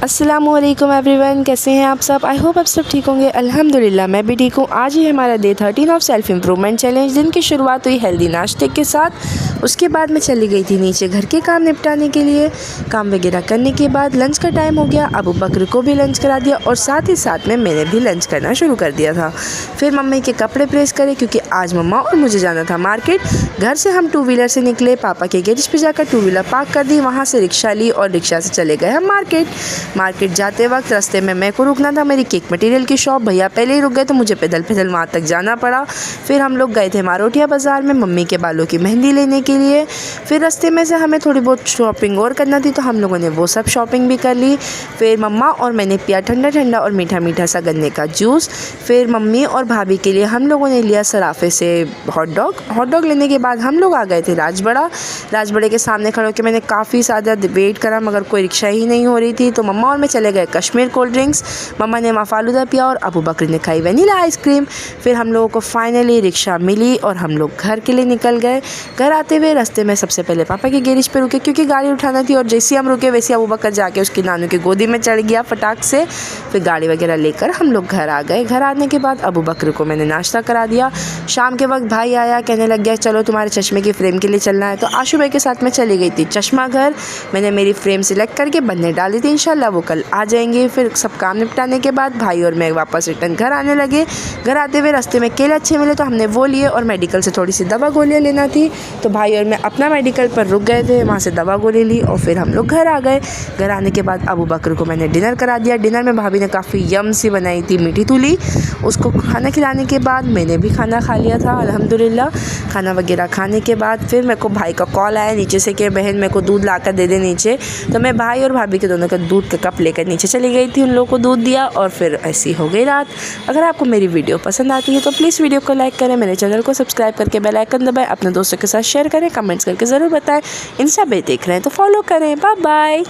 अस्सलामुअलैकुम एवरीवन, कैसे हैं आप सब। आई होप आप सब ठीक होंगे। अल्हम्दुलिल्लाह मैं भी ठीक हूँ। आज ही हमारा day 13 of self improvement challenge. दिन की शुरुआत हुई हेल्दी नाश्ते के साथ। उसके बाद मैं चली गई थी नीचे घर के काम निपटाने के लिए। काम वगैरह करने के बाद लंच का टाइम हो गया। अबू बकर को भी लंच करा दिया और साथ ही साथ में मैंने भी लंच करना शुरू कर दिया था। फिर मम्मी के कपड़े प्रेस करे क्योंकि आज मम्मा और मुझे जाना था मार्केट। घर से हम 2 व्हीलर से निकले। पापा के गैरेज पे जाकर 2 व्हीलर पार्क कर दी। वहाँ से रिक्शा ली और रिक्शा से चले गए हम मार्केट जाते वक्त रास्ते में मेरे को रुकना था मेरी केक मटेरियल की शॉप। भैया पहले ही रुक गए तो मुझे पैदल वहाँ तक जाना पड़ा। फिर हम लोग गए थे मारोटिया बाज़ार में मम्मी के बालों की मेहंदी लेने के लिए। फिर रास्ते में से हमें थोड़ी बहुत शॉपिंग और करना थी तो हम लोगों ने वो सब शॉपिंग भी कर ली। फिर मम्मा और मैंने पिया ठंडा और मीठा सा गन्ने का जूस। फिर मम्मी और भाभी के लिए हम लोगों ने लिया सराफे से हॉट डॉग लेने के बाद हम लोग आ गए थे राजबड़े के सामने खड़े होकर मैंने काफ़ी ज़्यादा वेट करा मगर कोई रिक्शा ही नहीं हो रही थी। तो मम्मा और मैं चले गए कश्मीर कोल्ड ड्रिंक्स। मम्मा ने वहाँ फालूदा पिया और अबू बकर ने खाई वनीला आइसक्रीम। फिर हम लोगों को फाइनली रिक्शा मिली और हम लोग घर के लिए निकल गए। घर आते हुए रास्ते में सबसे पहले पापा के गैरेज पे रुके क्योंकि गाड़ी उठाना थी और जैसे हम रुके वैसे अबू बकर जाके उसकी नानू की गोदी में चढ़ गया फटाक से। फिर गाड़ी वगैरह लेकर हम लोग घर आ गए। घर आने के बाद अबू बकर को मैंने नाश्ता करा दिया। शाम के वक्त भाई आया, कहने लग गया चलो तुम्हारे चश्मे की फ्रेम के लिए चलना है। तो आशू भाई के साथ मैं चली गई थी चश्मा घर। मैंने मेरी फ्रेम सिलेक्ट करके बनने डाली थी। इंशाल्लाह वो कल आ जाएंगे। फिर सब काम निपटाने के बाद भाई और मैं वापस रिटर्न घर आने लगे। घर आते हुए रास्ते में केले अच्छे मिले तो हमने वो लिए और मेडिकल से थोड़ी सी दवा गोलियाँ लेना थी तो भाई और मैं अपना मेडिकल पर रुक गए थे। वहाँ से दवा गोली ली और फिर हम लोग घर आ गए। घर आने के बाद अबू बकर को मैंने डिनर करा दिया। डिनर में भाभी ने काफ़ी यम सी बनाई थी मीठी तुली। उसको खाना खिलाने के बाद मैंने भी खाना खा लिया था अल्हम्दुलिल्लाह। खाना वगैरह खाने के बाद फिर मेरे को भाई का कॉल आया नीचे से कि बहन मेरे को दूध ला कर दे दे नीचे। तो मैं भाई और भाभी के दोनों का दूध का कप लेकर नीचे चली गई थी। उन लोगों को दूध दिया और फिर ऐसी हो गई रात। अगर आपको मेरी वीडियो पसंद आती है तो प्लीज़ वीडियो को लाइक करें, मेरे चैनल को सब्सक्राइब करके बेल आइकन दबाएं, अपने दोस्तों के साथ शेयर करें, कमेंट्स करके ज़रूर बताएं। इंस्टा पे देख रहे हैं तो फॉलो करें। Bye bye.